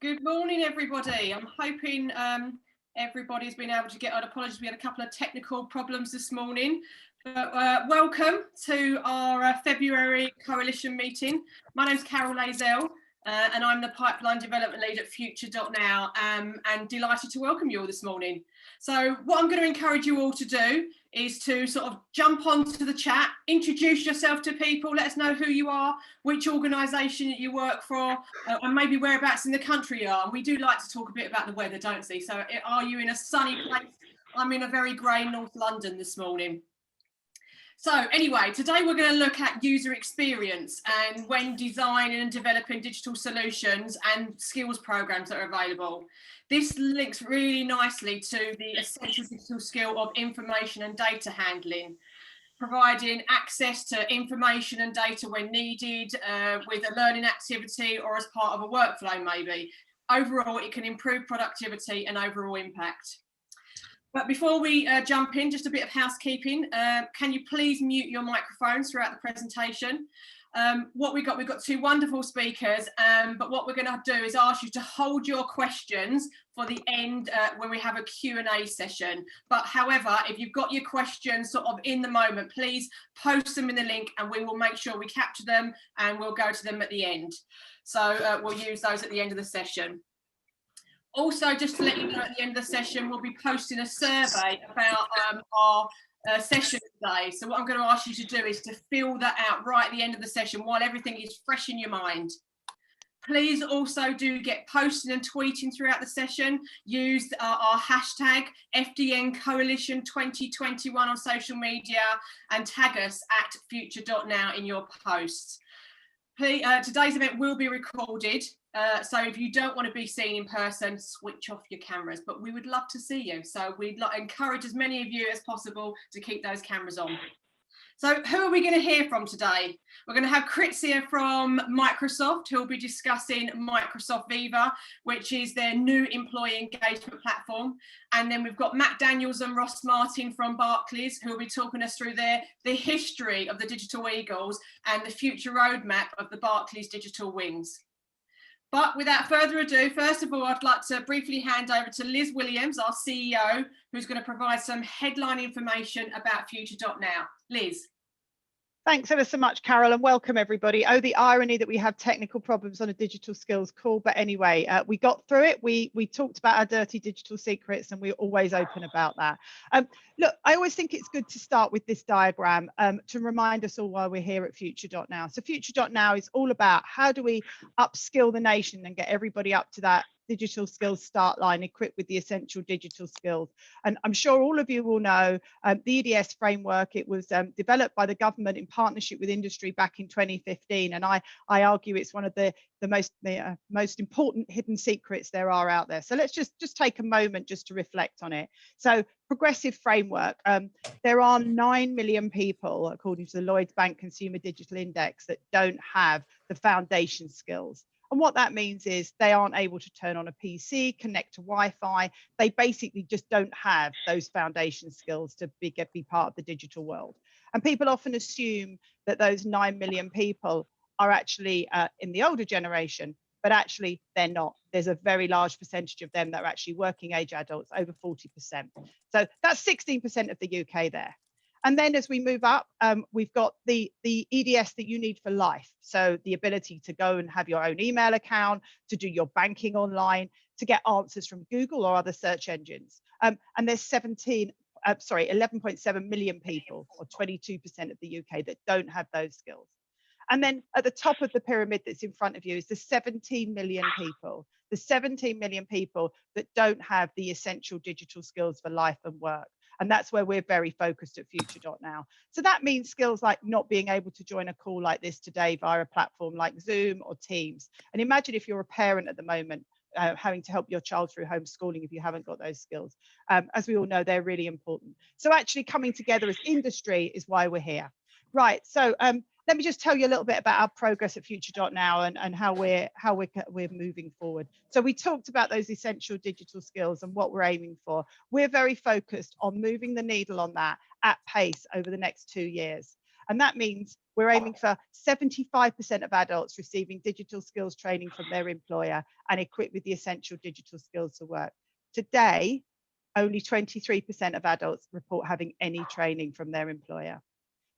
Good morning, everybody. I'm hoping everybody's been able to get on. Apologies, we had a couple of technical problems this morning. But welcome to our February Coalition meeting. My name's Carol Lazell, and I'm the Pipeline Development Lead at FutureDotNow, and delighted to welcome you all this morning. So what I'm going to encourage you all to do is to sort of jump onto the chat, introduce yourself to people, let us know who you are, which organisation you work for, and maybe whereabouts in the country you are. And we do like to talk a bit about the weather, don't we? So are you in a sunny place? I'm in a very grey North London this morning. So anyway, today we're going to look at user experience and when designing and developing digital solutions and skills programs that are available. This links really nicely to the essential digital skill of information and data handling, providing access to information and data when needed with a learning activity or as part of a workflow maybe. Overall, it can improve productivity and overall impact. But before we jump in, just a bit of housekeeping. Can you please mute your microphones throughout the presentation? We've got two wonderful speakers, but what we're going to do is ask you to hold your questions for the end when we have a Q&A session. But however, if you've got your questions sort of in the moment, please post them in the link and we will make sure we capture them and we'll go to them at the end. So we'll use those at the end of the session. Also, just to let you know, at the end of the session, we'll be posting a survey about our session today. So what I'm going to ask you to do is to fill that out right at the end of the session while everything is fresh in your mind. Please also do get posting and tweeting throughout the session. Use our hashtag FDN Coalition 2021 on social media and tag us at FutureDotNow in your posts. Please, today's event will be recorded. So if you don't want to be seen in person, switch off your cameras, but we would love to see you. So we'd encourage as many of you as possible to keep those cameras on. So who are we going to hear from today? We're going to have Kritzia from Microsoft, who will be discussing Microsoft Viva, which is their new employee engagement platform. And then we've got Matt Daniels and Ross Martin from Barclays, who will be talking us through the history of the Digital Eagles and the future roadmap of the Barclays Digital Wings. But without further ado, first of all, I'd like to briefly hand over to Liz Williams, our CEO, who's going to provide some headline information about FutureDotNow. Liz. Thanks ever so much, Carol, and welcome everybody. Oh, the irony that we have technical problems on a digital skills call. But anyway, we got through it. We talked about our dirty digital secrets and we're always open about that. Look, I always think it's good to start with this diagram to remind us all why we're here at FutureDotNow. So FutureDotNow is all about how do we upskill the nation and get everybody up to that digital skills start line equipped with the essential digital skills. And I'm sure all of you will know the EDS framework. It was developed by the government in partnership with industry back in 2015, and I argue it's one of the most important hidden secrets there are out there. So let's just take a moment just to reflect on it. So progressive framework, there are 9 million people, according to the Lloyds Bank Consumer Digital Index, that don't have the foundation skills. And what that means is they aren't able to turn on a PC, connect to Wi-Fi. They basically just don't have those foundation skills to be part of the digital world. And people often assume that those 9 million people are actually in the older generation, but actually they're not. There's a very large percentage of them that are actually working age adults, over 40%. So that's 16% of the UK there. And then as we move up, we've got the EDS that you need for life. So the ability to go and have your own email account, to do your banking online, to get answers from Google or other search engines. And there's 11.7 million people, or 22% of the UK, that don't have those skills. And then at the top of the pyramid that's in front of you is the 17 million people, the 17 million people that don't have the essential digital skills for life and work. And that's where we're very focused at FutureDotNow. So that means skills like not being able to join a call like this today via a platform like Zoom or Teams. And imagine if you're a parent at the moment, having to help your child through homeschooling if you haven't got those skills. As we all know, they're really important. So actually coming together as industry is why we're here. Right, so let me just tell you a little bit about our progress at FutureDotNow and how we're moving forward. So we talked about those essential digital skills and what we're aiming for. We're very focused on moving the needle on that at pace over the next 2 years. And that means we're aiming for 75% of adults receiving digital skills training from their employer and equipped with the essential digital skills to work. Today, only 23% of adults report having any training from their employer.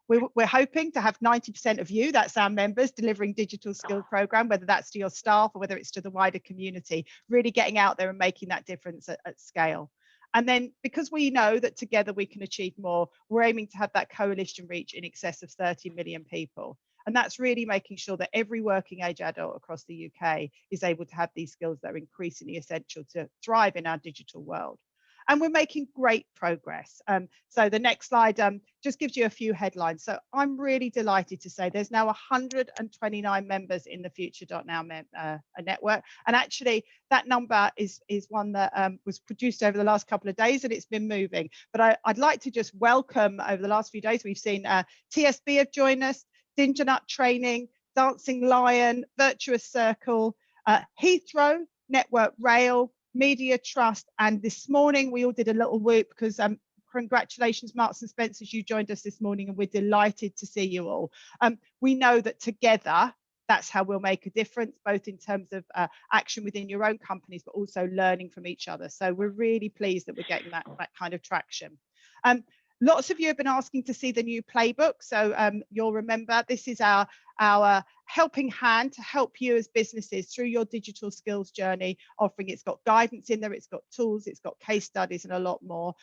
We're hoping to have 90% of you, that's our members, delivering digital skills program, whether that's to your staff or whether it's to the wider community, really getting out there and making that difference at scale. And then because we know that together we can achieve more, we're aiming to have that coalition reach in excess of 30 million people. And that's really making sure that every working age adult across the UK is able to have these skills that are increasingly essential to thrive in our digital world. And we're making great progress. So the next slide just gives you a few headlines. So I'm really delighted to say there's now 129 members in the FutureDotNow network. And actually that number is one that was produced over the last couple of days and it's been moving. But I'd like to just welcome over the last few days, we've seen TSB have joined us, Ginger Nut Training, Dancing Lion, Virtuous Circle, Heathrow, Network Rail, Media Trust, and this morning we all did a little whoop because congratulations Marks and Spencers, you joined us this morning and we're delighted to see you all. We know that together that's how we'll make a difference, both in terms of action within your own companies but also learning from each other. So we're really pleased that we're getting that kind of traction. Lots of you have been asking to see the new playbook. So you'll remember this is our helping hand to help you as businesses through your digital skills journey offering. It's got guidance in there, it's got tools, it's got case studies and a lot more.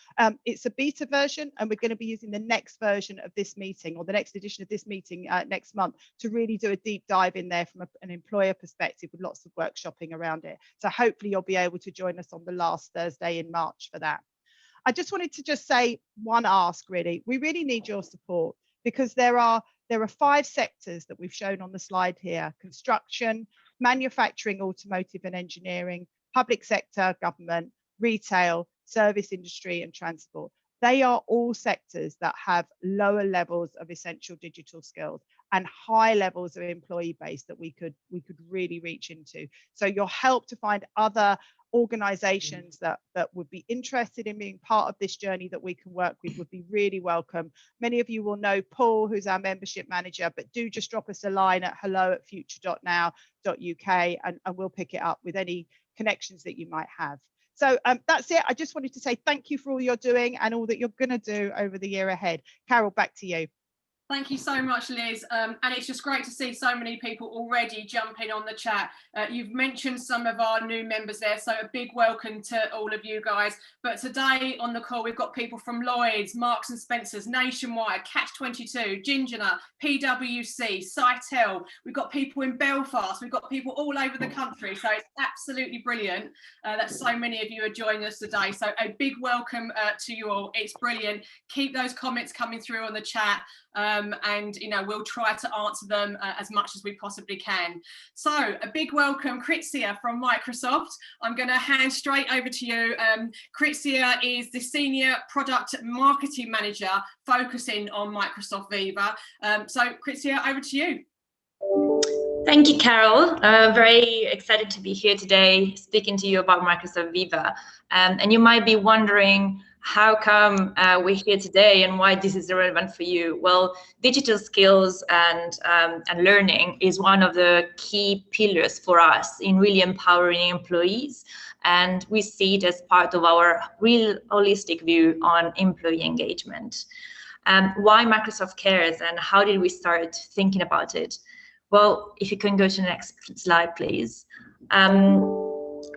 It's a beta version and we're going to be using the next version of this meeting or the next edition of this meeting next month to really do a deep dive in there from an employer perspective with lots of workshopping around it. So hopefully you'll be able to join us on the last Thursday in March for that. I just wanted to just say one ask really. We really need your support because there are 5 sectors that we've shown on the slide here: construction, manufacturing, automotive and engineering, public sector, government, retail, service industry and transport. They are all sectors that have lower levels of essential digital skills and high levels of employee base that we could really reach into. So your help to find other organizations that would be interested in being part of this journey that we can work with would be really welcome. Many of you will know Paul, who's our membership manager, but do just drop us a line at hello@future.now.uk and we'll pick it up with any connections that you might have. So that's it. I just wanted to say thank you for all you're doing and all that you're going to do over the year ahead. Carol, back to you. Thank you so much, Liz. And it's just great to see so many people already jumping on the chat. You've mentioned some of our new members there, so a big welcome to all of you guys. But today on the call, we've got people from Lloyds, Marks and Spencers, Nationwide, Catch-22, Ginger Nut, PwC, Sitel. We've got people in Belfast. We've got people all over the country. So it's absolutely brilliant that so many of you are joining us today. So a big welcome to you all. It's brilliant. Keep those comments coming through on the chat. And we'll try to answer them as much as we possibly can. So a big welcome, Kritsia from Microsoft. I'm going to hand straight over to you. Kritsia is the Senior Product Marketing Manager focusing on Microsoft Viva. So Kritsia, over to you. Thank you, Carol. Very excited to be here today speaking to you about Microsoft Viva. And you might be wondering, how come we're here today and why this is relevant for you? Well, digital skills and learning is one of the key pillars for us in really empowering employees. And we see it as part of our real holistic view on employee engagement. Why Microsoft cares and how did we start thinking about it? Well, if you can go to the next slide, please.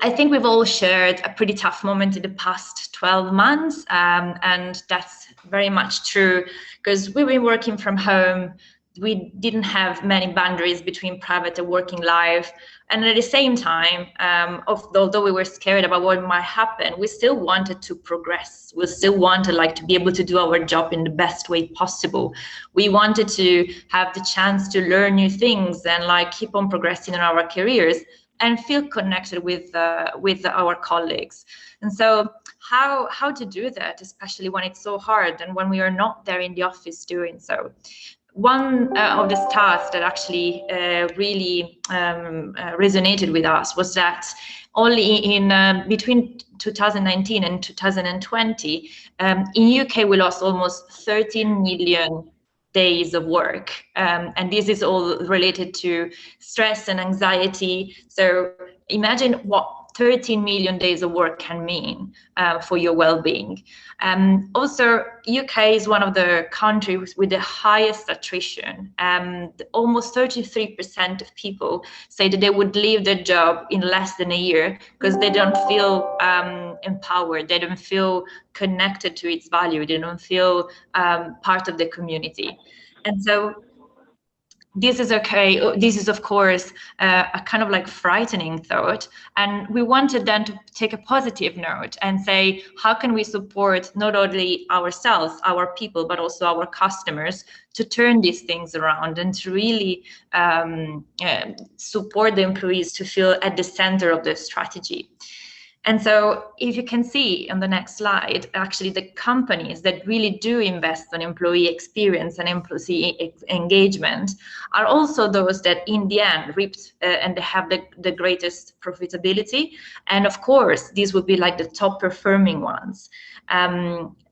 I think we've all shared a pretty tough moment in the past 12 months, and that's very much true because we've been working from home. We didn't have many boundaries between private and working life. And at the same time, although we were scared about what might happen, we still wanted to progress. We still wanted to be able to do our job in the best way possible. We wanted to have the chance to learn new things and keep on progressing in our careers and feel connected with our colleagues. And so how to do that, especially when it's so hard and when we are not there in the office doing so. One of the stats that actually really resonated with us was that only in between 2019 and 2020, in UK we lost almost 13 million days of work. And this is all related to stress and anxiety. So imagine what 13 million days of work can mean for your well-being. Also, UK is one of the countries with the highest attrition. Almost 33% of people say that they would leave their job in less than a year because they don't feel empowered, they don't feel connected to its value, they don't feel part of the community. And so this is okay. This is, of course, a kind of like frightening thought. And we wanted then to take a positive note and say, how can we support not only ourselves, our people, but also our customers to turn these things around and to really support the employees to feel at the center of the strategy. And so if you can see on the next slide, actually the companies that really do invest on employee experience and employee engagement are also those that in the end reaped and they have the greatest profitability. And of course, these would be like the top performing ones.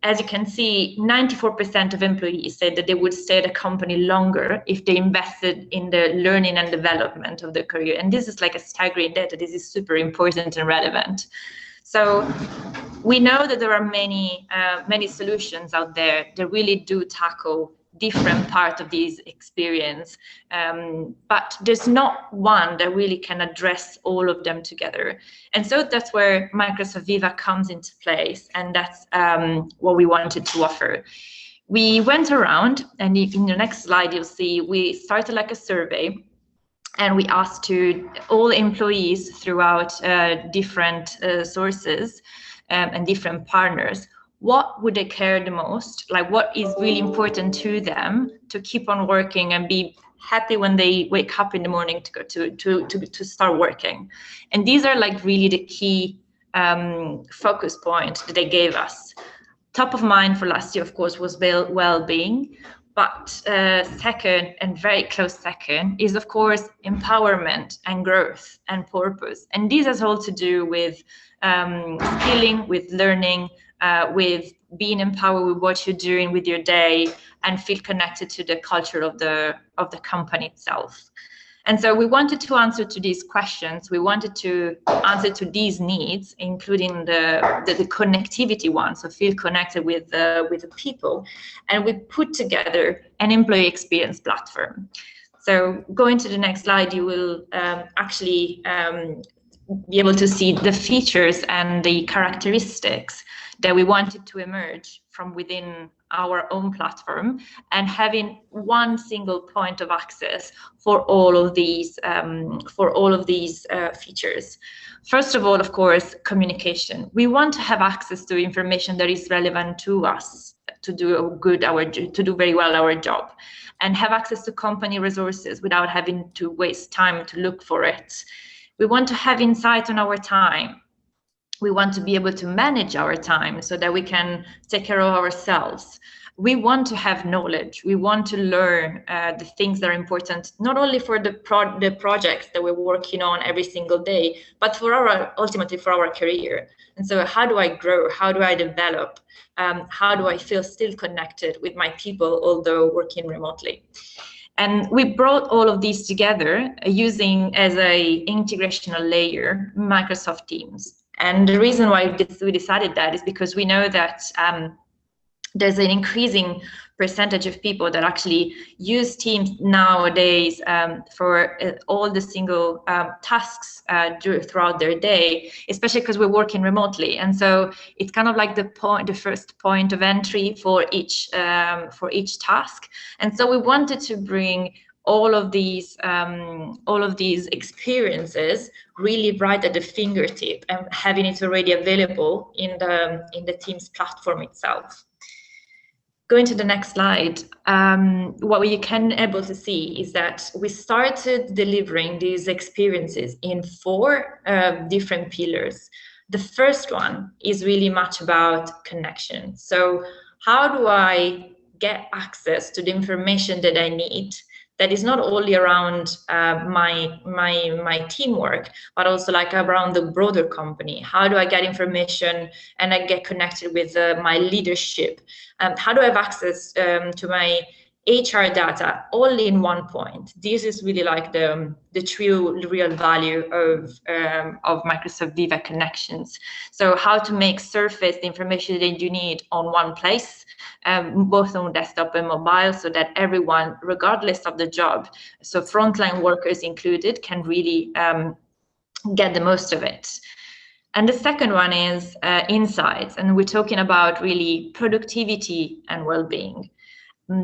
As you can see, 94% of employees said that they would stay at a company longer if they invested in the learning and development of their career. And this is like a staggering data. This is super important and relevant. So we know that there are many solutions out there that really do tackle different parts of this experience, but there's not one that really can address all of them together. And so that's where Microsoft Viva comes into place, and that's what we wanted to offer. We went around, and in the next slide you'll see we started like a survey, and we asked to all employees throughout different sources and different partners, what would they care the most? Like, what is really important to them to keep on working and be happy when they wake up in the morning to go to start working? And these are like really the key focus point that they gave us. Top of mind for last year, of course, was well-being. But second, and very close second, is of course empowerment and growth and purpose. And this has all to do with skilling, with learning, with being empowered with what you're doing with your day, and feel connected to the culture of the company itself. And so we wanted to answer to these questions. We wanted to answer to these needs, including the connectivity one, so feel connected with the people. And we put together an employee experience platform. So going to the next slide, you will actually be able to see the features and the characteristics that we wanted to emerge from within our own platform, and having one single point of access for all of these features. First of all, of course, communication. We want to have access to information that is relevant to us to do very well our job, and have access to company resources without having to waste time to look for it. We want to have insight on our time. We want to be able to manage our time so that we can take care of ourselves. We want to have knowledge. We want to learn the things that are important, not only for the projects that we're working on every single day, but for ultimately for our career. And so how do I grow? How do I develop? How do I feel still connected with my people, although working remotely? And we brought all of these together using as a integrational layer Microsoft Teams. And the reason why we decided that is because we know that there's an increasing percentage of people that actually use Teams nowadays for all the single tasks throughout their day, especially because we're working remotely. And so it's kind of like the first point of entry for each task. And so we wanted to bring all of these experiences really right at the fingertip, and having it already available in the Teams platform itself. Going to the next slide, what you can able to see is that we started delivering these experiences in 4 different pillars. The first one is really much about connection. So how do I get access to the information that I need, that is not only around my teamwork, but also like around the broader company? How do I get information and I get connected with my leadership? How do I have access to my HR data all in one point. This is really like the true real value of Microsoft Viva Connections. So how to make surface the information that you need on one place, both on desktop and mobile, so that everyone, regardless of the job, so frontline workers included, can really get the most of it. And the second one is insights, and we're talking about really productivity and well-being.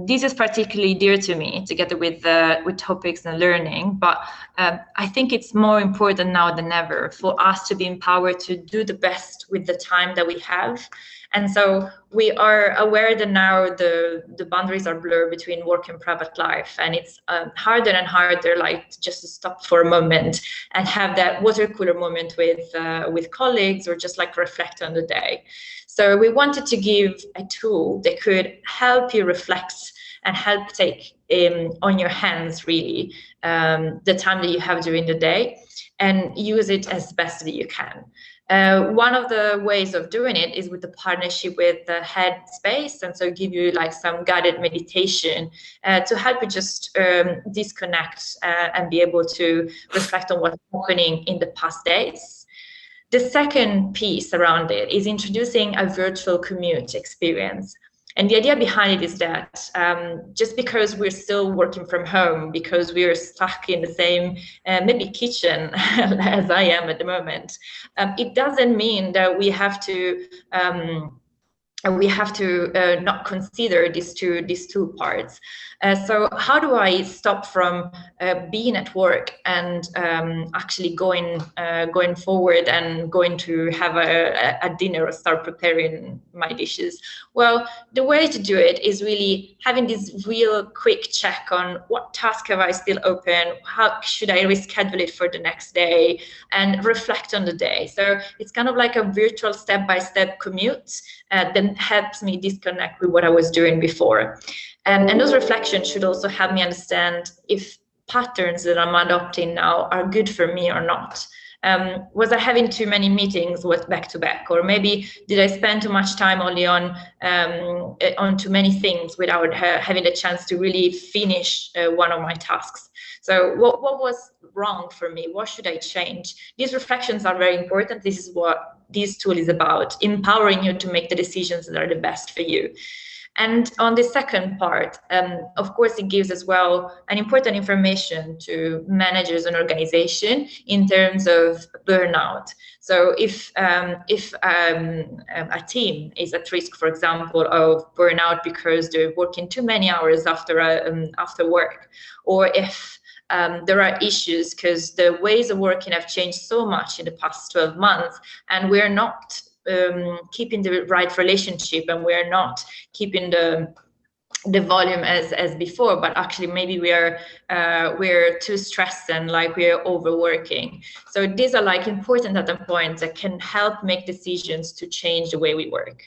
This is particularly dear to me, together with topics and learning, but I think it's more important now than ever for us to be empowered to do the best with the time that we have. And so we are aware that now the boundaries are blurred between work and private life, and it's harder and harder, like, just to stop for a moment and have that water cooler moment with colleagues, or just like reflect on the day. So we wanted to give a tool that could help you reflect and help take on your hands really the time that you have during the day, and use it as best that you can. One of the ways of doing it is with the partnership with the Headspace, and so give you like some guided meditation to help you just disconnect and be able to reflect on what's happening in the past days. The second piece around it is introducing a virtual commute experience. And the idea behind it is that just because we're still working from home, because we're stuck in the same maybe kitchen as I am at the moment, it doesn't mean that we have to not consider these two parts. So how do I stop from being at work and actually going forward and going to have a dinner or start preparing my dishes? Well, the way to do it is really having this real quick check on what task have I still open, how should I reschedule it for the next day, and reflect on the day. So it's kind of like a virtual step-by-step commute that helps me disconnect with what I was doing before. And those reflections should also help me understand if patterns that I'm adopting now are good for me or not. Was I having too many meetings with back to back, or maybe did I spend too much time only on too many things without having the chance to really finish one of my tasks? So what was wrong for me? What should I change? These reflections are very important. This is what this tool is about, empowering you to make the decisions that are the best for you. And on the second part, of course, it gives as well an important information to managers and organization in terms of burnout. So if a team is at risk, for example, of burnout because they're working too many hours after work, or if there are issues because the ways of working have changed so much in the past 12 months, and we're not keeping the right relationship, and we're not keeping the volume as before, but actually maybe we're too stressed and like we're overworking. So these are like important data points that can help make decisions to change the way we work.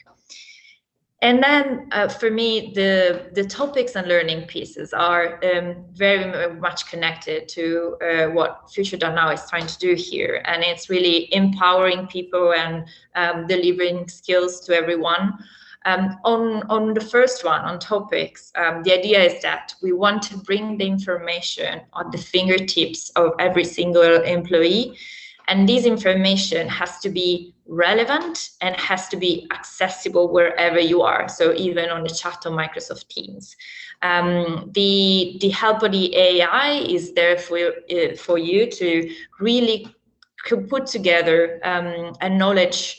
And then for me, the topics and learning pieces are very much connected to what FutureDotNow is trying to do here. And it's really empowering people and delivering skills to everyone. On the first one, on topics, the idea is that we want to bring the information at the fingertips of every single employee. And this information has to be relevant and has to be accessible wherever you are. So even on the chat on Microsoft Teams. The help of the AI is there for you to really put together a knowledge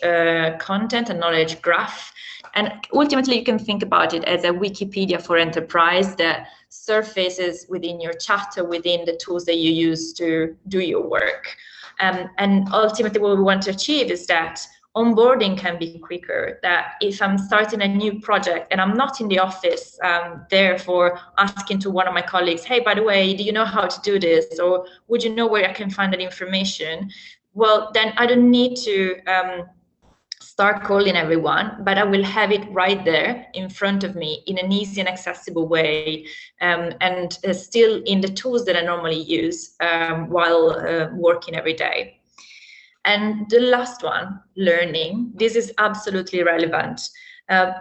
content, a knowledge graph. And ultimately, you can think about it as a Wikipedia for enterprise that surfaces within your chat or within the tools that you use to do your work. And ultimately, what we want to achieve is that onboarding can be quicker, that if I'm starting a new project and I'm not in the office, therefore asking to one of my colleagues, hey, by the way, do you know how to do this? Or would you know where I can find that information? Well, then I don't need to start calling everyone, but I will have it right there in front of me in an easy and accessible way, and still in the tools that I normally use while working every day. And the last one, learning. This is absolutely relevant.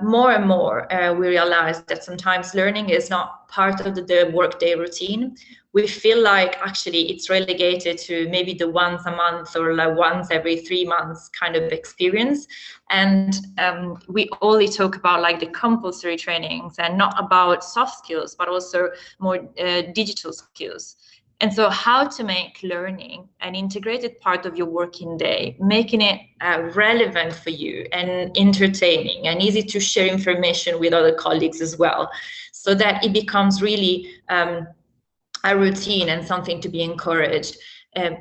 more and more we realize that sometimes learning is not part of the workday routine. We feel like actually it's relegated to maybe the once a month or like once every 3 months kind of experience. And we only talk about like the compulsory trainings and not about soft skills, but also more digital skills. And so how to make learning an integrated part of your working day, making it relevant for you and entertaining and easy to share information with other colleagues as well, so that it becomes really a routine and something to be encouraged.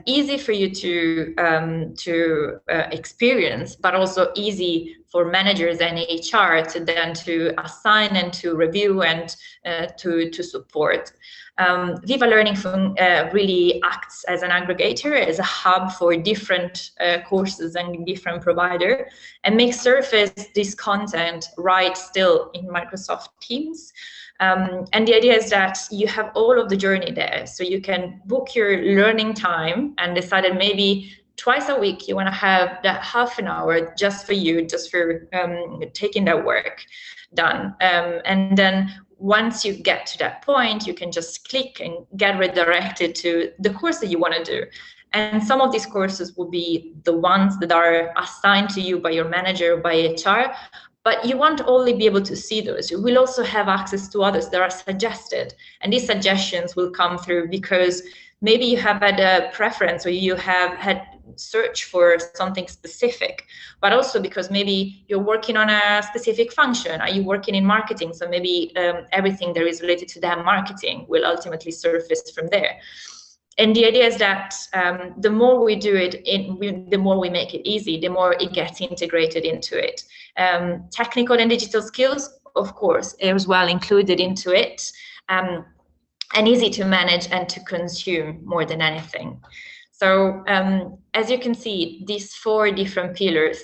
Easy for you to experience, but also easy for managers and HR to assign and to review and to support. Viva Learning really acts as an aggregator, as a hub for different courses and different provider, and makes surface this content right still in Microsoft Teams. And the idea is that you have all of the journey there, so you can book your learning time and decide that maybe twice a week you want to have that half an hour just for you, just for taking that work done. And then once you get to that point, you can just click and get redirected to the course that you want to do. And some of these courses will be the ones that are assigned to you by your manager or by HR, but you won't only be able to see those. You will also have access to others that are suggested. And these suggestions will come through because maybe you have had a preference or you have had search for something specific, but also because maybe you're working on a specific function. Are you working in marketing? So maybe everything that is related to that marketing will ultimately surface from there. And the idea is that the more we do it, the more we make it easy, the more it gets integrated into it. Technical and digital skills, of course, as well included into it, and easy to manage and to consume more than anything. So as you can see, these 4 different pillars,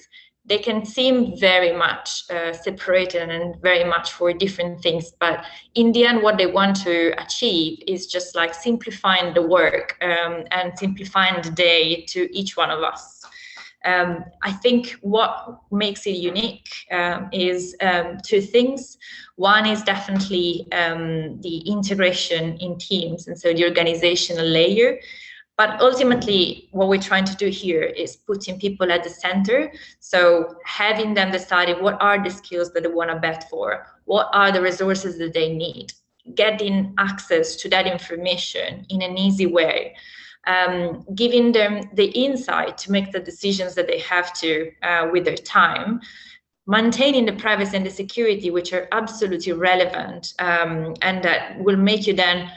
they can seem very much separated and very much for different things, but in the end, what they want to achieve is just like simplifying the work and simplifying the day to each one of us. I think what makes it unique is 2 things. One is definitely the integration in teams, and so the organizational layer. But ultimately, what we're trying to do here is putting people at the center. So having them decide what are the skills that they want to bet for, what are the resources that they need, getting access to that information in an easy way, giving them the insight to make the decisions that they have to with their time, maintaining the privacy and the security, which are absolutely relevant, and that will make you then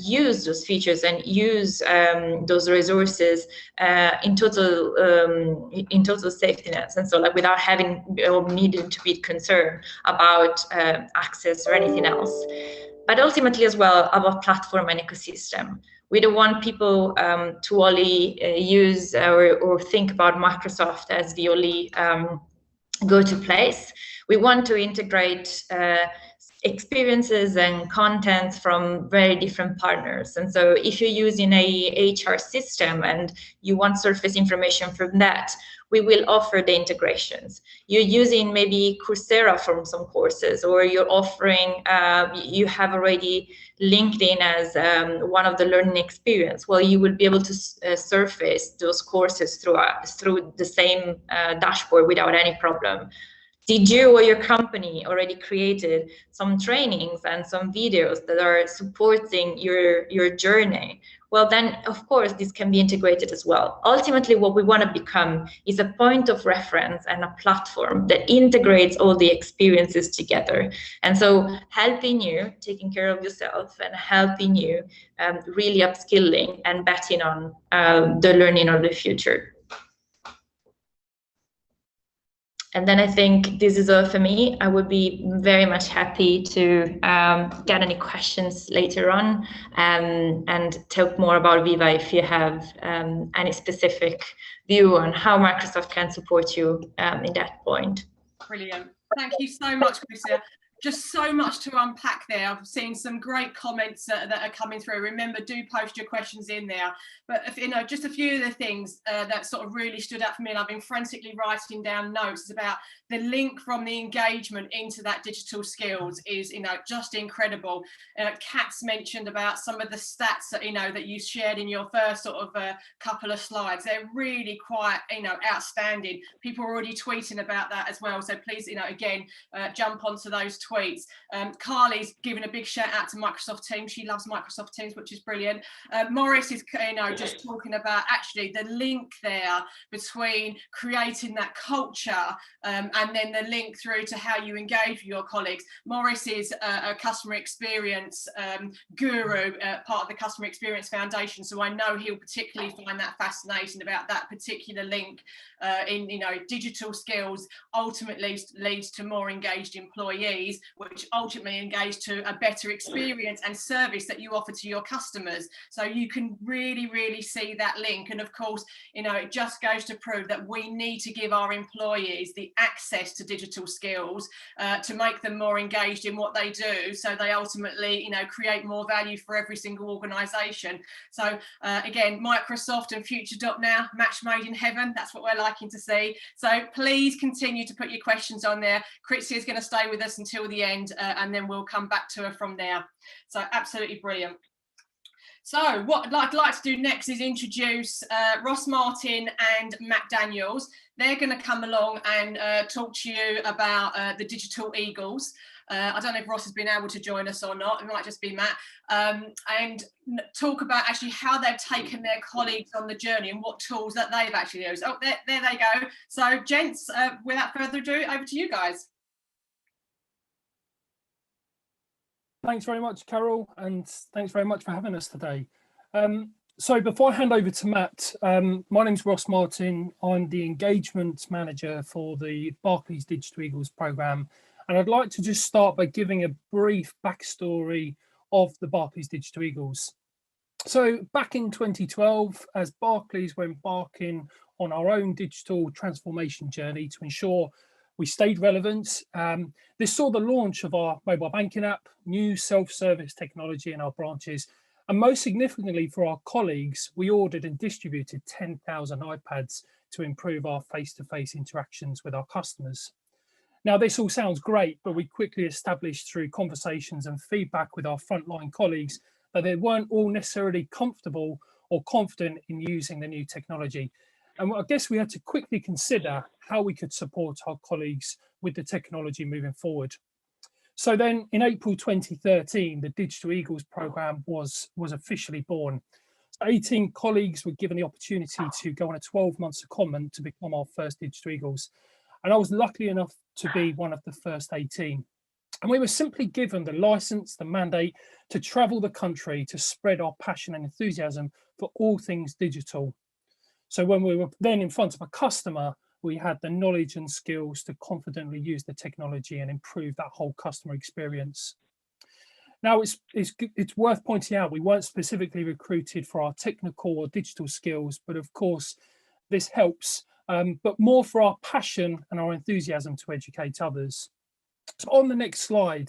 use those features and use those resources in total safety nets, and so like without having or needing to be concerned about access or anything else. But ultimately as well about platform and ecosystem. We don't want people to only use or think about Microsoft as the only go-to place. We want to integrate experiences and content from very different partners. And so if you're using a HR system and you want surface information from that, we will offer the integrations. You're using maybe Coursera from some courses, or you're offering, you have already LinkedIn as one of the learning experience. Well, you will be able to surface those courses through the same dashboard without any problem. Did you or your company already created some trainings and some videos that are supporting your journey? Well, then, of course, this can be integrated as well. Ultimately, what we want to become is a point of reference and a platform that integrates all the experiences together. And so helping you, taking care of yourself, and helping you really upskilling and betting on the learning of the future. And then I think this is all for me. I would be very much happy to get any questions later on and talk more about Viva if you have any specific view on how Microsoft can support you in that point. Brilliant. Thank you so much, Lucia. just so much to unpack there. I've seen some great comments that are coming through. Remember, do post your questions in there. But if, you know, just a few of the things that sort of really stood out for me, and I've been frantically writing down notes, is about the link from the engagement into that digital skills is, you know, just incredible. Kat's mentioned about some of the stats that, you know, that you shared in your first sort of couple of slides. They're really quite, you know, outstanding. People are already tweeting about that as well. So please, you know, again, jump onto those tweets. Carly's giving a big shout out to Microsoft Teams. She loves Microsoft Teams, which is brilliant. Morris is, you know, just talking about actually the link there between creating that culture and then the link through to how you engage with your colleagues. Morris is a customer experience guru, part of the Customer Experience Foundation, so I know he'll particularly find that fascinating about that particular link in, you know, digital skills ultimately leads to more engaged employees, which ultimately engage to a better experience and service that you offer to your customers. So you can really see that link. And of course, you know, it just goes to prove that we need to give our employees the access to digital skills to make them more engaged in what they do, so they ultimately, you know, create more value for every single organization. So again, Microsoft and FutureDotNow, match made in heaven. That's what we're liking to see. So please continue to put your questions on there. Kritsi is going to stay with us until the end, and then we'll come back to her from there. So absolutely brilliant. So what I'd like to do next is introduce Ross Martin and Matt Daniels. They're going to come along and talk to you about the Digital Eagles. I don't know if Ross has been able to join us or not. It might just be Matt. And talk about actually how they've taken their colleagues on the journey and what tools that they've actually used. Oh, there they go. So gents, without further ado, over to you guys. Thanks very much, Carol, and thanks very much for having us today. So before I hand over to Matt, my name's Ross Martin. I'm the engagement manager for the Barclays Digital Eagles programme. And I'd like to just start by giving a brief backstory of the Barclays Digital Eagles. So back in 2012, as Barclays were embarking on our own digital transformation journey to ensure we stayed relevant, this saw the launch of our mobile banking app, new self-service technology in our branches, and most significantly for our colleagues, we ordered and distributed 10,000 iPads to improve our face-to-face interactions with our customers. Now, this all sounds great, but we quickly established through conversations and feedback with our frontline colleagues that they weren't all necessarily comfortable or confident in using the new technology. And I guess we had to quickly consider how we could support our colleagues with the technology moving forward. So then in April 2013, the Digital Eagles programme was officially born. 18 colleagues were given the opportunity to go on a 12-month secondment to become our first Digital Eagles. And I was lucky enough to be one of the first 18. And we were simply given the license, the mandate to travel the country to spread our passion and enthusiasm for all things digital. So when we were then in front of a customer, we had the knowledge and skills to confidently use the technology and improve that whole customer experience. Now, it's worth pointing out we weren't specifically recruited for our technical or digital skills, but of course, this helps, but more for our passion and our enthusiasm to educate others. So on the next slide,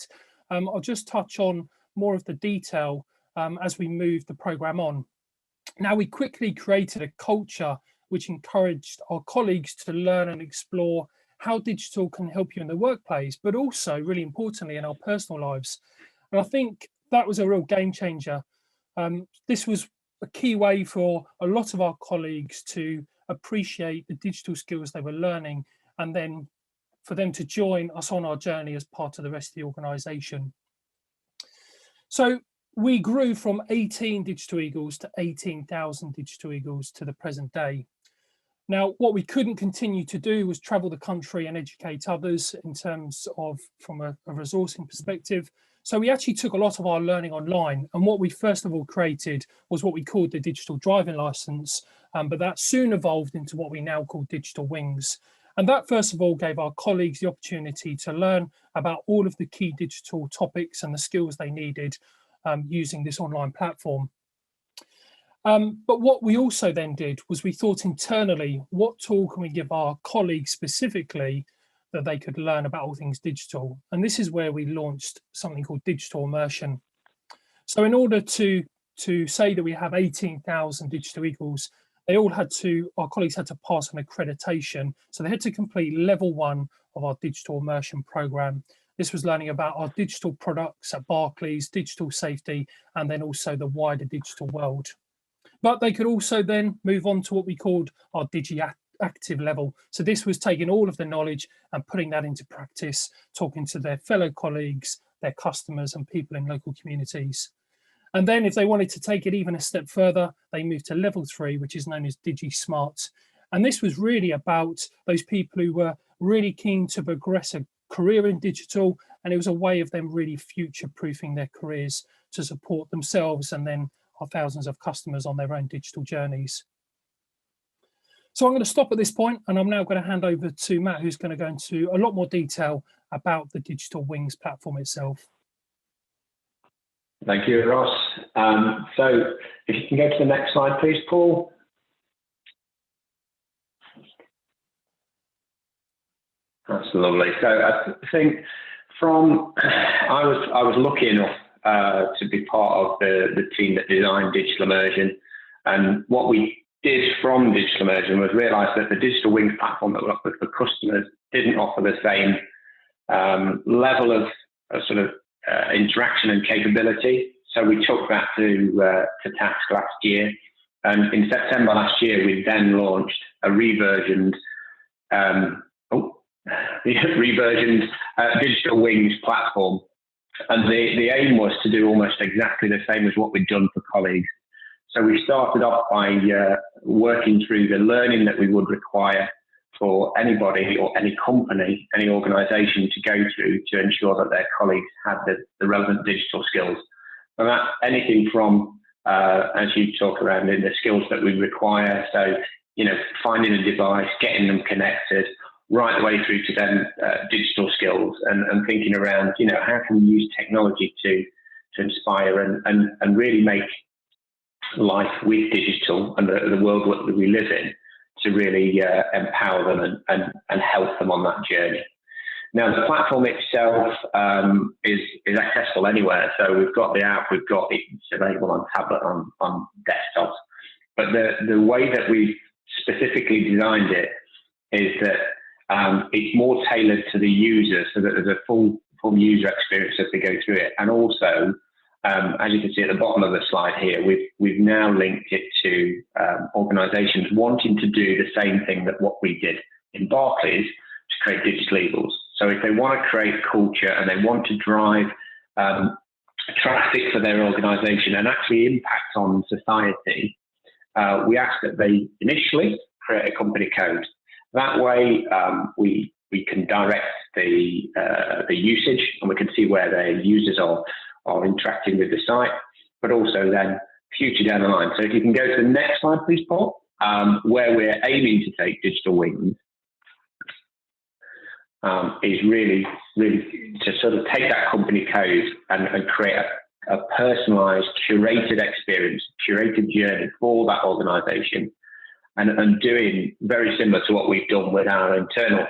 I'll just touch on more of the detail as we move the programme on. Now, we quickly created a culture which encouraged our colleagues to learn and explore how digital can help you in the workplace, but also, really importantly, in our personal lives. And I think that was a real game changer. This was a key way for a lot of our colleagues to appreciate the digital skills they were learning, and then for them to join us on our journey as part of the rest of the organisation. So we grew from 18 Digital Eagles to 18,000 Digital Eagles to the present day. Now, what we couldn't continue to do was travel the country and educate others in terms of from a resourcing perspective. So we actually took a lot of our learning online. And what we first of all created was what we called the digital driving license. But that soon evolved into what we now call digital wings. And that first of all gave our colleagues the opportunity to learn about all of the key digital topics and the skills they needed using this online platform. But what we also then did was we thought internally, what tool can we give our colleagues specifically that they could learn about all things digital. And this is where we launched something called digital immersion. So in order to say that we have 18,000 digital equals, our colleagues had to pass an accreditation. So they had to complete level 1 of our digital immersion program. This was learning about our digital products at Barclays, digital safety, and then also the wider digital world. But they could also then move on to what we called our DigiActive level. So this was taking all of the knowledge and putting that into practice, talking to their fellow colleagues, their customers and people in local communities. And then if they wanted to take it even a step further, they moved to level 3, which is known as DigiSmart. And this was really about those people who were really keen to progress a career in digital, and it was a way of them really future-proofing their careers to support themselves and then our thousands of customers on their own digital journeys. So I'm going to stop at this point, and I'm now going to hand over to Matt, who's going to go into a lot more detail about the Digital Wings platform itself. Thank you, Ross. So if you can go to the next slide, please, Paul. That's lovely. So I think I was lucky enough to be part of the team that designed digital immersion, and what we did from digital immersion was realise that the Digital Wings platform that we offered for customers didn't offer the same level of sort of interaction and capability. So we took that to task last year, and in September last year we then launched a reversioned Digital Wings platform, and the aim was to do almost exactly the same as what we'd done for colleagues. So we started off by working through the learning that we would require for anybody or any company, any organisation to go through to ensure that their colleagues had the relevant digital skills. And that's anything from, as you talk around, in the skills that we require. So, finding a device, getting them connected, right the way through to then digital skills and thinking around, how can we use technology to inspire and really make life with digital and the world that we live in to really empower them and help them on that journey. Now, the platform itself is accessible anywhere. So we've got the app, it's available on tablet, on desktops. But the way that we've specifically designed it is that it's more tailored to the user, so that there's a full user experience as they go through it. And also, as you can see at the bottom of the slide here, we've now linked it to organisations wanting to do the same thing that what we did in Barclays to create digital eagles. So if they want to create culture and they want to drive traffic for their organisation and actually impact on society, we ask that they initially create a company code. That way, we can direct the usage, and we can see where their users are interacting with the site, but also then future down the line. So if you can go to the next slide, please, Paul, where we're aiming to take Digital Wings is really to sort of take that company code and create a personalised, curated experience, curated journey for that organisation, and doing very similar to what we've done with our internal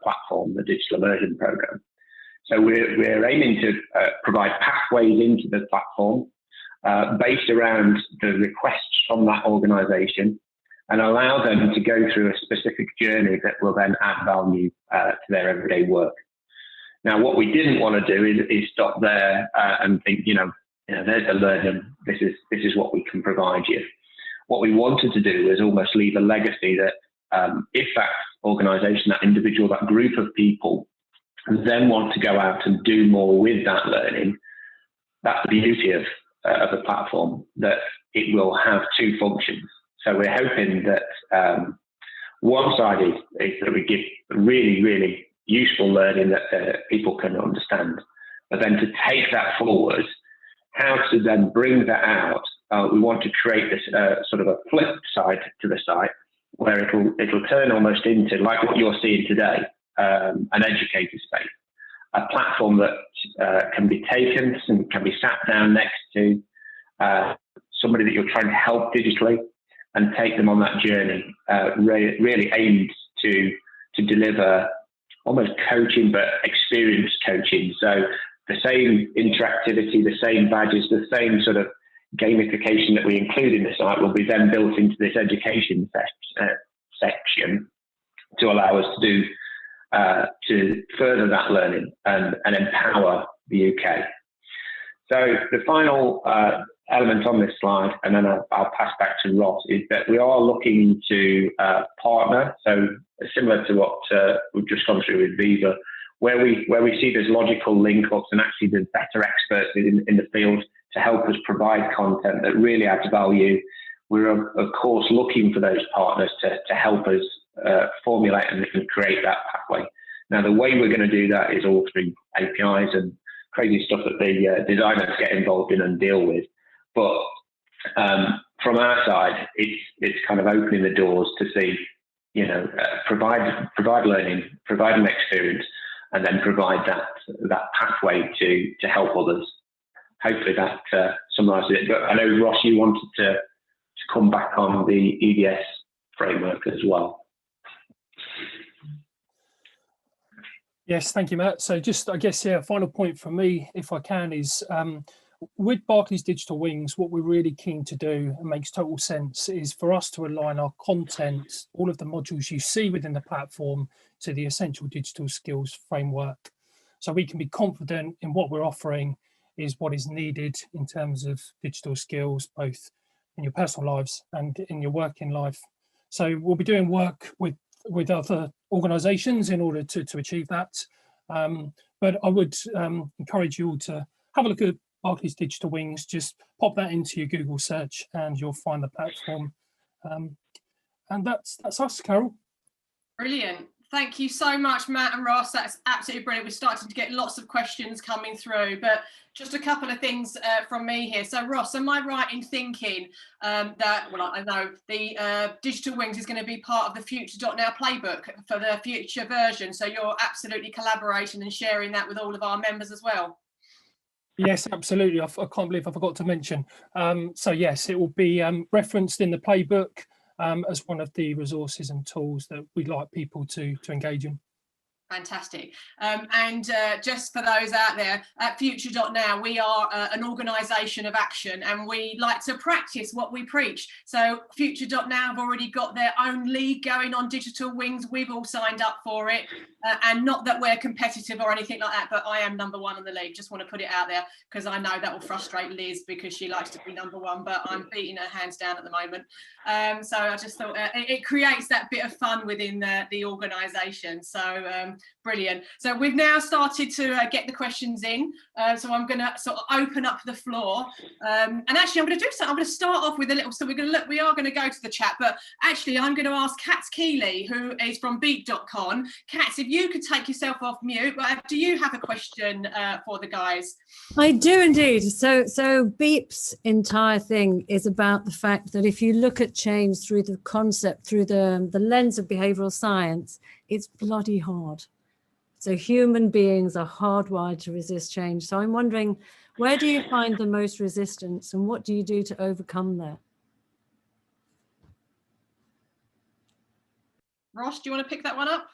platform, the Digital Immersion Programme. So we're aiming to provide pathways into the platform based around the requests from that organisation, and allow them to go through a specific journey that will then add value to their everyday work. Now, what we didn't want to do is stop there and think, there's a learning. This is what we can provide you. What we wanted to do was almost leave a legacy that if that organisation, that individual, that group of people then want to go out and do more with that learning, that's the beauty of the platform, that it will have two functions. So we're hoping that one side is that we give really, really useful learning that people can understand, but then to take that forward, how to then bring that out, we want to create this sort of a flip side to the site where it'll turn almost into, like what you're seeing today, an educator space, a platform that can be taken and can be sat down next to somebody that you're trying to help digitally and take them on that journey, really aimed to deliver almost coaching, but experienced coaching. So the same interactivity, the same badges, the same sort of gamification that we include in the site will be then built into this education section to allow us to further that learning and empower the UK. So the final element on this slide, and then I'll pass back to Ross, is that we are looking to partner. So similar to what we've just gone through with Viva, where we see there's logical link-ups and actually there's better experts in the field to help us provide content that really adds value. We're of course looking for those partners to help us formulate and create that pathway. Now the way we're going to do that is all through APIs and crazy stuff that the designers get involved in and deal with. But from our side, it's kind of opening the doors to see, provide learning, provide an experience, and then provide that pathway to help others. Hopefully that summarises it. But I know, Ross, you wanted to come back on the EDS framework as well. Yes, thank you, Matt. So just, I guess, final point from me, if I can, is with Barclays Digital Wings, what we're really keen to do, and makes total sense, is for us to align our content, all of the modules you see within the platform, to the essential digital skills framework. So we can be confident in what we're offering is what is needed in terms of digital skills, both in your personal lives and in your working life. So we'll be doing work with other organisations in order to achieve that. But I would encourage you all to have a look at Barclays Digital Wings. Just pop that into your Google search and you'll find the platform. And that's us, Carol. Brilliant. Thank you so much, Matt and Ross. That's absolutely brilliant. We're starting to get lots of questions coming through, but just a couple of things from me here. So Ross, am I right in thinking that, well, I know the Digital Wings is going to be part of the FutureDotNow playbook for the future version. So you're absolutely collaborating and sharing that with all of our members as well? Yes, absolutely. I can't believe I forgot to mention. So yes, it will be referenced in the playbook as one of the resources and tools that we'd like people to engage in. Fantastic. And just for those out there, at FutureDotNow, we are an organisation of action and we like to practice what we preach. So FutureDotNow have already got their own league going on Digital Wings. We've all signed up for it. And not that we're competitive or anything like that, but I am number one in the league. Just want to put it out there because I know that will frustrate Liz because she likes to be number one, but I'm beating her hands down at the moment. So I just thought it creates that bit of fun within the organisation. So brilliant. So we've now started to get the questions in. So I'm going to sort of open up the floor. And actually, I'm going to do something. I'm going to start off with a little. So we are going to go to the chat, but actually, I'm going to ask Katz Keeley, who is from beat.com. Katz, if you could take yourself off mute, do you have a question for the guys? I do indeed. So Beep's entire thing is about the fact that if you look at change through the concept, through the lens of behavioral science, it's bloody hard. So human beings are hardwired to resist change. So I'm wondering, where do you find the most resistance and what do you do to overcome that? Ross, do you want to pick that one up?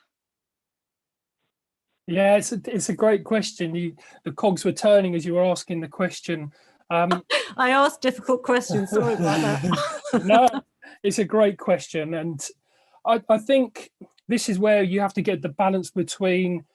Yeah, it's a great question. The cogs were turning as you were asking the question. I asked difficult questions, sorry about that. No, it's a great question. And I think this is where you have to get the balance between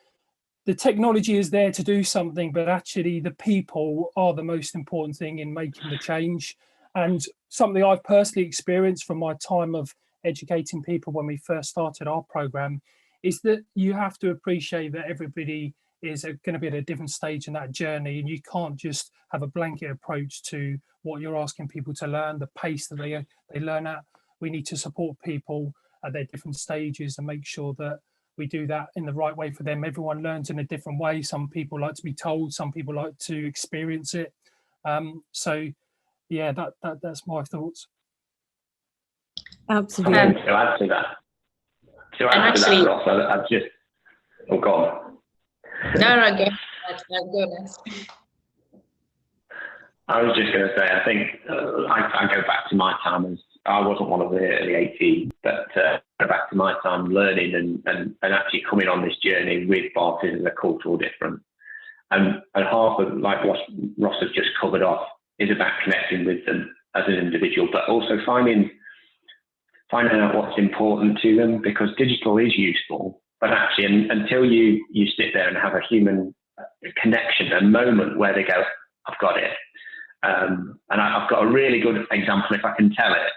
the technology is there to do something, but actually the people are the most important thing in making the change. And something I've personally experienced from my time of educating people when we first started our program is that you have to appreciate that everybody is going to be at a different stage in that journey, and you can't just have a blanket approach to what you're asking people to learn, the pace that they learn at. We need to support people at their different stages and make sure that we do that in the right way for them. Everyone learns in a different way. Some people like to be told, some people like to experience it. So yeah, that's my thoughts. Absolutely. To add to that, Ross, I just, oh God. No, go next. I was just going to say, I think I go back to my time as I wasn't one of the early 80s, but back to my time learning and actually coming on this journey with Barclays as a cultural difference. And half of, like what Ross has just covered off, is about connecting with them as an individual, but also finding out what's important to them, because digital is useful, but actually until you sit there and have a human connection, a moment where they go, I've got it. And I've got a really good example, if I can tell it,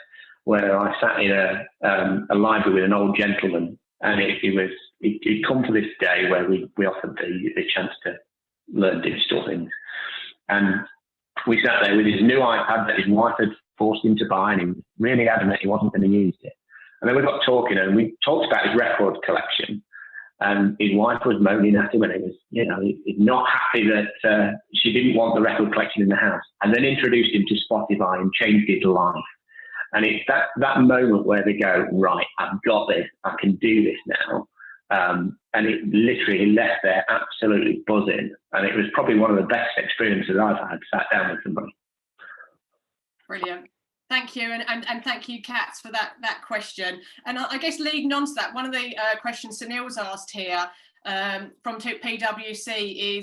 where I sat in a library with an old gentleman, and he'd come for this day where we offered the chance to learn digital things. And we sat there with his new iPad that his wife had forced him to buy, and he was really adamant he wasn't going to use it. And then we got talking, and we talked about his record collection. And his wife was moaning at him, and he's not happy that she didn't want the record collection in the house. And then introduced him to Spotify and changed his life. And it's that moment where they go, right, I've got this, I can do this now. And it literally left there absolutely buzzing. And it was probably one of the best experiences I've had, sat down with somebody. Brilliant. Thank you, and thank you, Kat, for that question. And I guess leading on to that, one of the questions Sunil's asked here from PwC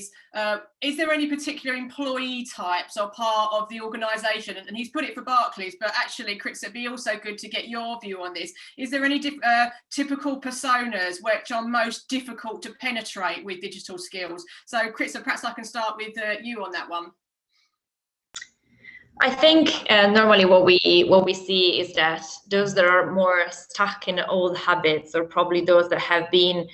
is there any particular employee types or part of the organisation? And he's put it for Barclays, but actually, Chris, it'd be also good to get your view on this. Is there any typical personas which are most difficult to penetrate with digital skills? So, Chris, perhaps I can start with you on that one. I think normally what we see is that those that are more stuck in old habits, or probably those that have been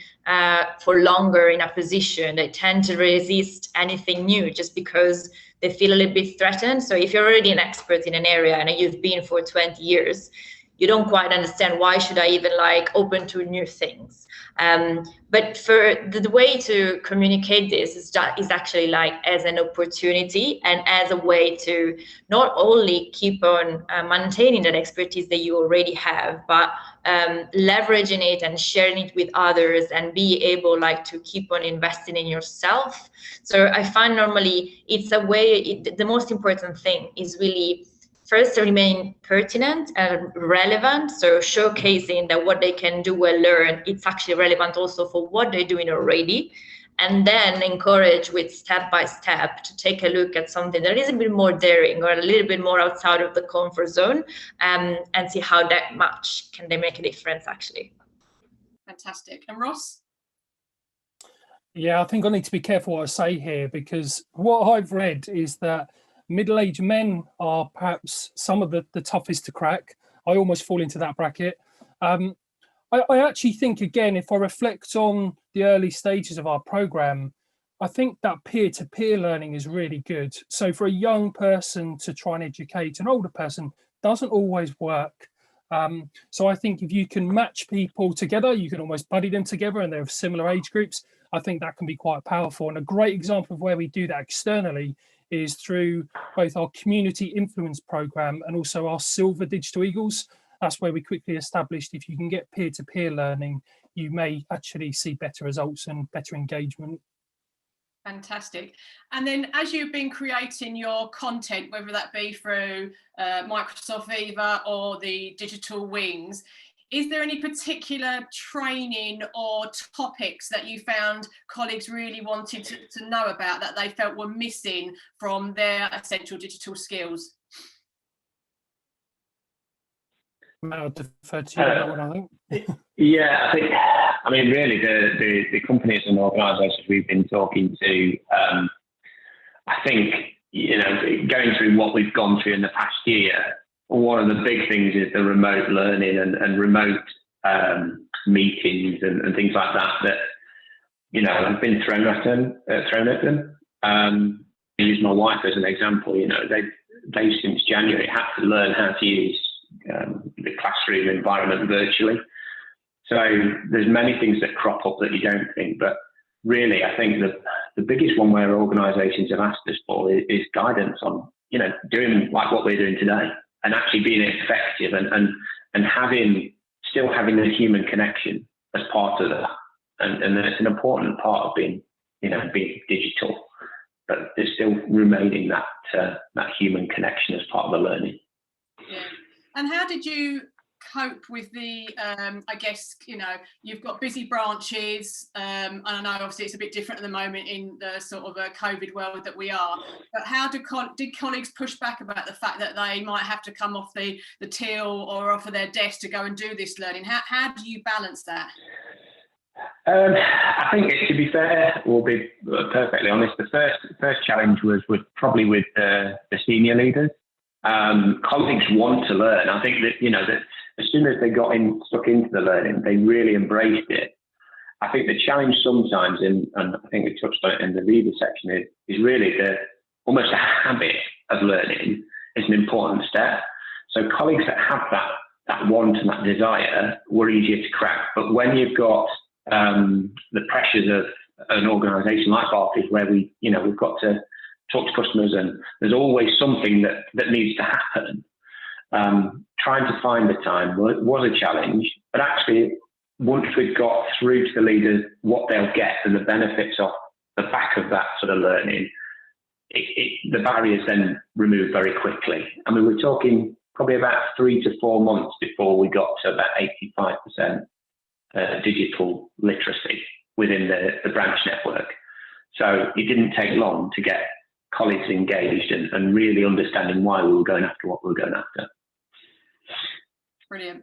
for longer in a position, they tend to resist anything new just because they feel a little bit threatened. So if you're already an expert in an area and you've been for 20 years, you don't quite understand why should I even open to new things. But for the way to communicate this is actually as an opportunity and as a way to not only keep on maintaining that expertise that you already have, but leveraging it and sharing it with others and be able to keep on investing in yourself. So I find normally it's a way, the most important thing is really first to remain pertinent and relevant, so showcasing that what they can do and learn, it's actually relevant also for what they're doing already, and then encourage with step by step to take a look at something that is a bit more daring or a little bit more outside of the comfort zone, and see how that much can they make a difference actually. Fantastic. And Ross? Yeah, I think I need to be careful what I say here, because what I've read is that middle-aged men are perhaps some of the toughest to crack. I almost fall into that bracket. I actually think, again, if I reflect on the early stages of our program, I think that peer-to-peer learning is really good. So for a young person to try and educate an older person doesn't always work. So I think if you can match people together, you can almost buddy them together and they're of similar age groups, I think that can be quite powerful. And a great example of where we do that externally is through both our community influence program and also our Silver Digital Eagles. That's where we quickly established if you can get peer-to-peer learning, you may actually see better results and better engagement. Fantastic. And then as you've been creating your content, whether that be through Microsoft Viva or the digital wings, is there any particular training or topics that you found colleagues really wanted to know about that they felt were missing from their essential digital skills? I'll defer to you on that one, I think. Yeah, I mean, really, the companies and organisations we've been talking to, I think, going through what we've gone through in the past year, one of the big things is the remote learning and remote meetings and things like that have been thrown at them. I use my wife as an example. They've since January had to learn how to use the classroom environment virtually. So there's many things that crop up that you don't think, but really I think that the biggest one where organisations have asked us for is guidance on, doing like what we're doing today and actually being effective and still having the human connection as part of that. And it's an important part of being digital, but there's still remaining that human connection as part of the learning. Yeah. And how did you cope with the, I guess, you know, you've got busy branches, and I know obviously it's a bit different at the moment in the sort of a COVID world that we are, but how did colleagues push back about the fact that they might have to come off the till or off of their desk to go and do this learning? How do you balance that? I think, to be fair, we'll be perfectly honest, the first challenge was probably with the senior leaders. Colleagues want to learn. I think that, you know, that as soon as they got stuck into the learning, they really embraced it. I think the challenge sometimes, and I think we touched on it in the Viva section, is really almost a habit of learning is an important step. So colleagues that have that want and that desire were easier to crack. But when you've got the pressures of an organisation like Barclays, where we've got to talk to customers and there's always something that needs to happen, trying to find the time was a challenge. But actually, once we've got through to the leaders what they'll get and the benefits off the back of that sort of learning, the barriers then removed very quickly. I mean, we're talking probably about 3 to 4 months before we got to about 85% digital literacy within the branch network. So it didn't take long to get colleagues engaged and really understanding why we were going after what we were going after. Brilliant.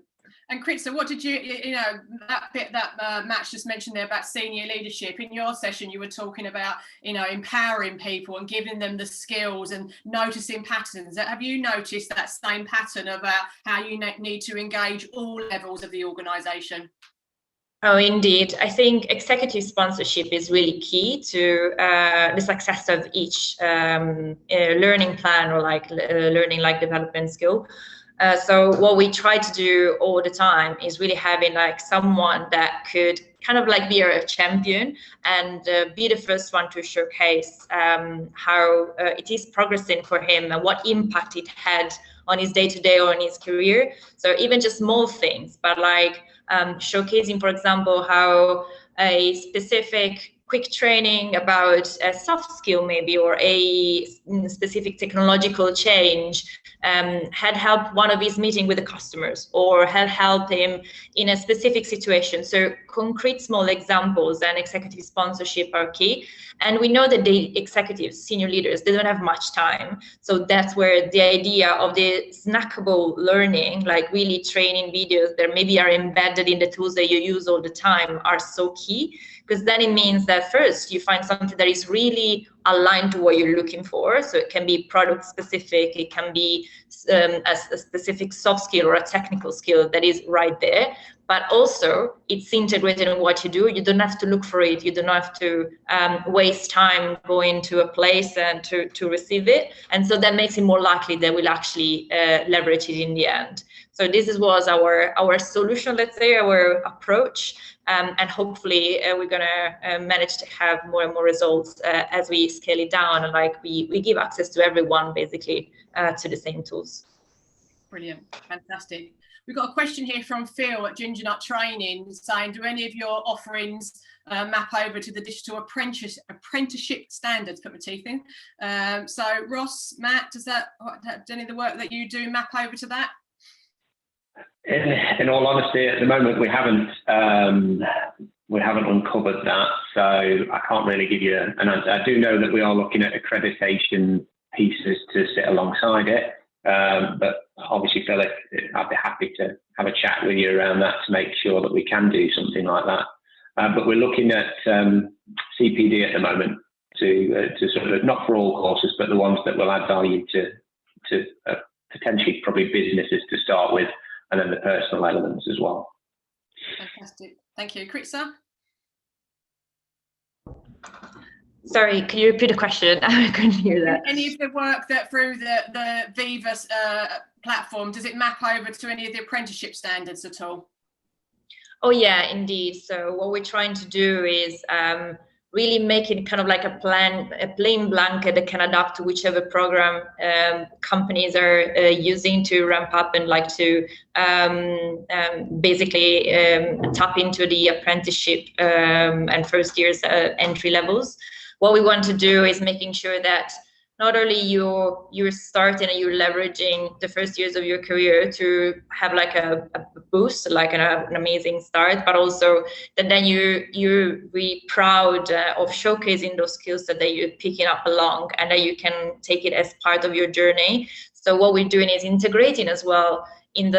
And Kritza, what did you know, that bit that Matt's just mentioned there about senior leadership, in your session you were talking about, you know, empowering people and giving them the skills and noticing patterns. Have you noticed that same pattern about how you need to engage all levels of the organisation? Oh, indeed. I think executive sponsorship is really key to the success of each learning plan or learning development skill. So what we try to do all the time is really having someone that could kind of be a champion and be the first one to showcase how it is progressing for him and what impact it had on his day-to-day or on his career. So even just small things, but showcasing, for example, how a specific quick training about a soft skill maybe or a specific technological change had helped one of his meeting with the customers or had helped him in a specific situation. So concrete small examples and executive sponsorship are key. And we know that the executives, senior leaders, they don't have much time. So that's where the idea of the snackable learning, really training videos that maybe are embedded in the tools that you use all the time, are so key. Because then it means that first you find something that is really aligned to what you're looking for. So it can be product specific, it can be a specific soft skill or a technical skill that is right there. But also it's integrated in what you do. You don't have to look for it. You don't have to waste time going to a place and to receive it. And so that makes it more likely that we'll actually leverage it in the end. So this was our solution, let's say, our approach. And hopefully we're going to manage to have more and more results as we scale it down and we give access to everyone basically to the same tools. Brilliant, fantastic. We've got a question here from Phil at Ginger Nut Training saying, do any of your offerings map over to the digital apprenticeship standards? Put my teeth in. So Ross, Matt, does any of the work that you do map over to that? In all honesty, at the moment we haven't uncovered that, so I can't really give you an answer. I do know that we are looking at accreditation pieces to sit alongside it, but obviously, Phil, I'd be happy to have a chat with you around that to make sure that we can do something like that. But we're looking at CPD at the moment to sort of, not for all courses, but the ones that will add value to potentially probably businesses to start with, and then the personal elements as well. Fantastic. Thank you. Kritza? Sorry, can you repeat the question? I couldn't hear that. Any of the work that through the Viva platform, does it map over to any of the apprenticeship standards at all? Oh yeah, indeed. So what we're trying to do is really make it kind of like a plain blanket that can adapt to whichever program companies are using to ramp up and to basically tap into the apprenticeship and first year's entry levels. What we want to do is making sure that not only you're starting and you're leveraging the first years of your career to have like a boost, like an amazing start, but also that then you're really proud of showcasing those skills that you're picking up along, and that you can take it as part of your journey. So what we're doing is integrating as well in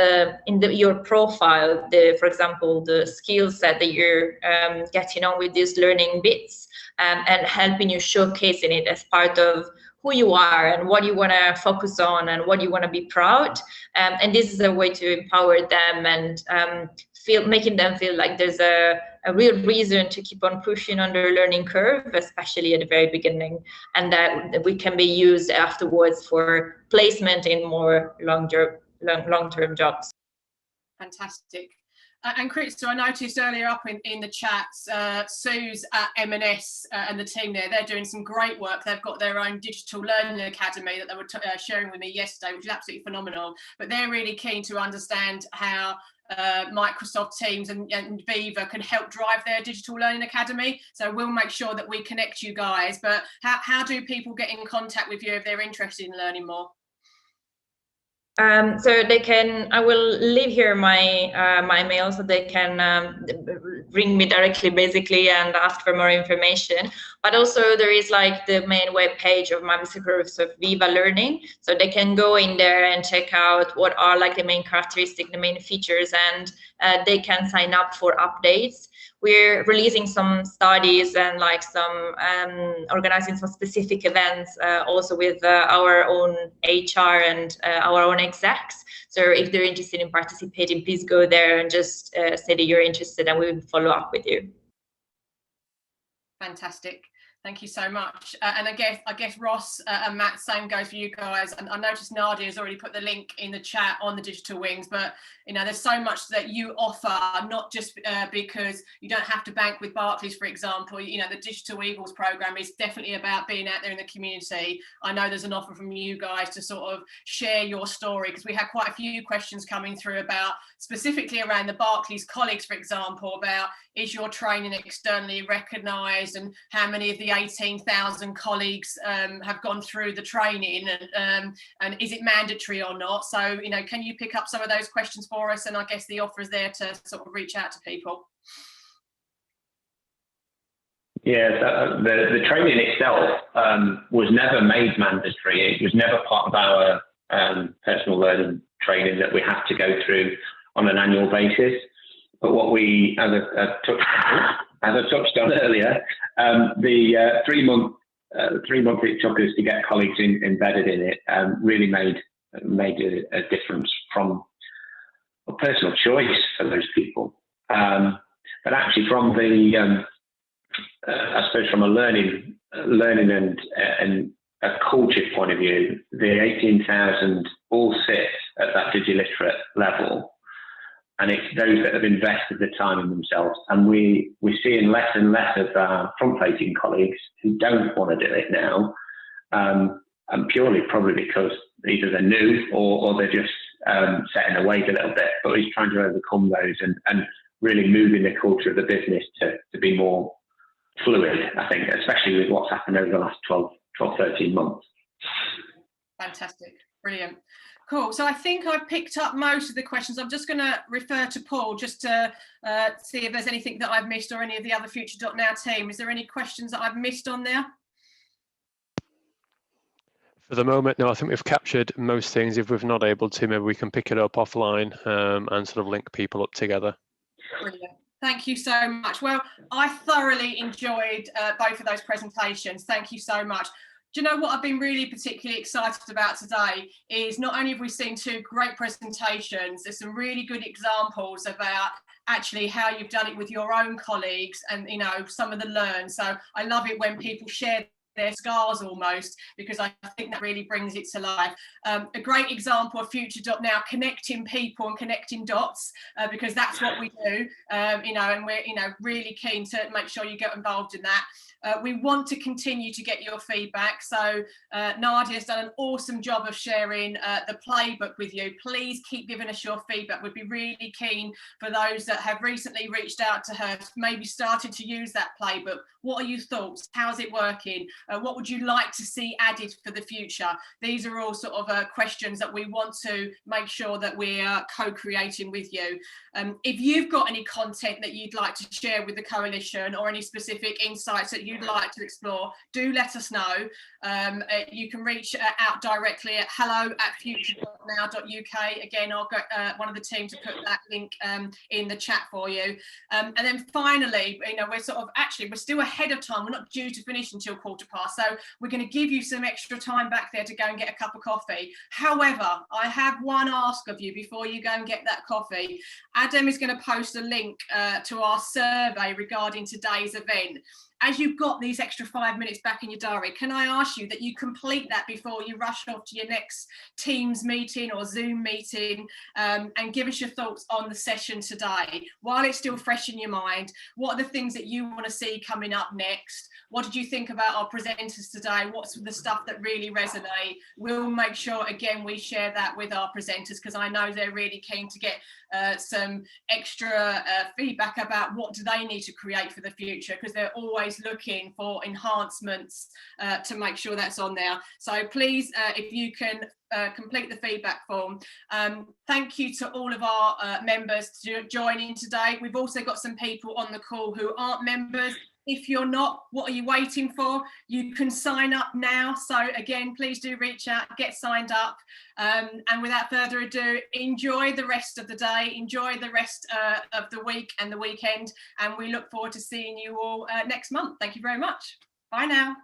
your profile, for example, the skill set that you're getting on with these learning bits, and helping you showcasing it as part of who you are and what you want to focus on and what you want to be proud. And this is a way to empower them and making them feel like there's a real reason to keep on pushing on their learning curve, especially at the very beginning, and that we can be used afterwards for placement in more long-term jobs. Fantastic. And Chris, I noticed earlier up in the chats, Sue's at M&S and the team there, they're doing some great work. They've got their own digital learning academy that they were sharing with me yesterday, which is absolutely phenomenal. But they're really keen to understand how Microsoft Teams and Viva can help drive their digital learning academy. So we'll make sure that we connect you guys. But how do people get in contact with you if they're interested in learning more? So they can, I will leave here my mail so they can ring me directly basically and ask for more information. But also there is like the main web page of Microsoft Viva Learning. So they can go in there and check out what are like the main characteristics, the main features, and they can sign up for updates. We're releasing some studies and like some organizing some specific events also with our own HR and our own execs. So if they're interested in participating, please go there and just say that you're interested and we will follow up with you. Fantastic. Thank you so much. And I guess Ross and Matt, same goes for you guys. And I noticed Nadia has already put the link in the chat on the digital wings, but you know, there's so much that you offer, not just because you don't have to bank with Barclays, for example. You know, the Digital Eagles program is definitely about being out there in the community. I know there's an offer from you guys to sort of share your story, because we had quite a few questions coming through about specifically around the Barclays colleagues, for example, about is your training externally recognised and how many of the 18,000 colleagues have gone through the training, and is it mandatory or not? So, you know, can you pick up some of those questions for us? And I guess the offer is there to sort of reach out to people. Yeah, the training itself was never made mandatory. It was never part of our personal learning training that we have to go through on an annual basis. But what we, as I touched on earlier, the 3 month it took us to get colleagues embedded in it really made a difference from a personal choice for those people. But actually, from the I suppose from a learning and a culture point of view, the 18,000 all sit at that digiliterate level. And it's those that have invested the time in themselves. And we're seeing less and less of our front-facing colleagues who don't want to do it now, and purely probably because either they're new or they're just set in their ways a little bit. But he's trying to overcome those and really moving the culture of the business to be more fluid, I think, especially with what's happened over the last 12, 13 months. Fantastic. Brilliant. Cool. So I think I've picked up most of the questions. I'm just going to refer to Paul just to see if there's anything that I've missed, or any of the other FutureDotNow team. Is there any questions that I've missed on there? For the moment, no, I think we've captured most things. If we're not able to, maybe we can pick it up offline and sort of link people up together. Brilliant. Thank you so much. Well, I thoroughly enjoyed both of those presentations. Thank you so much. Do you know what I've been really particularly excited about today is not only have we seen two great presentations, there's some really good examples about actually how you've done it with your own colleagues and, you know, some of the learns. So I love it when people share their scars almost, because I think that really brings it to life. A great example of FutureDotNow connecting people and connecting dots, because that's what we do, you know, and we're, you know, really keen to make sure you get involved in that. We want to continue to get your feedback. So Nadia's done an awesome job of sharing the playbook with you. Please keep giving us your feedback. We'd be really keen for those that have recently reached out to her, maybe started to use that playbook. What are your thoughts? How's it working? What would you like to see added for the future? These are all sort of questions that we want to make sure that we're co-creating with you. If you've got any content that you'd like to share with the coalition or any specific insights that you'd like to explore, do let us know. You can reach out directly at hello@future.now.uk. Again, I'll get one of the team to put that link in the chat for you. And then finally, we're still ahead of time. We're not due to finish until 15:15, so we're going to give you some extra time back there to go and get a cup of coffee. However, I have one ask of you before you go and get that coffee. Adam is going to post a link to our survey regarding today's event. As you've got these extra 5 minutes back in your diary, can I ask you that you complete that before you rush off to your next Teams meeting or Zoom meeting, and give us your thoughts on the session today. While it's still fresh in your mind, what are the things that you want to see coming up next? What did you think about our presenters today? What's the stuff that really resonate? We'll make sure, again, we share that with our presenters, because I know they're really keen to get some extra feedback about what do they need to create for the future, because they're always looking for enhancements to make sure that's on there. So please, if you can complete the feedback form. Thank you to all of our members to joining today. We've also got some people on the call who aren't members. If you're not, what are you waiting for? You can sign up now. So again, please do reach out, get signed up. And without further ado, enjoy the rest of the day, enjoy the rest of the week and the weekend. And we look forward to seeing you all next month. Thank you very much. Bye now.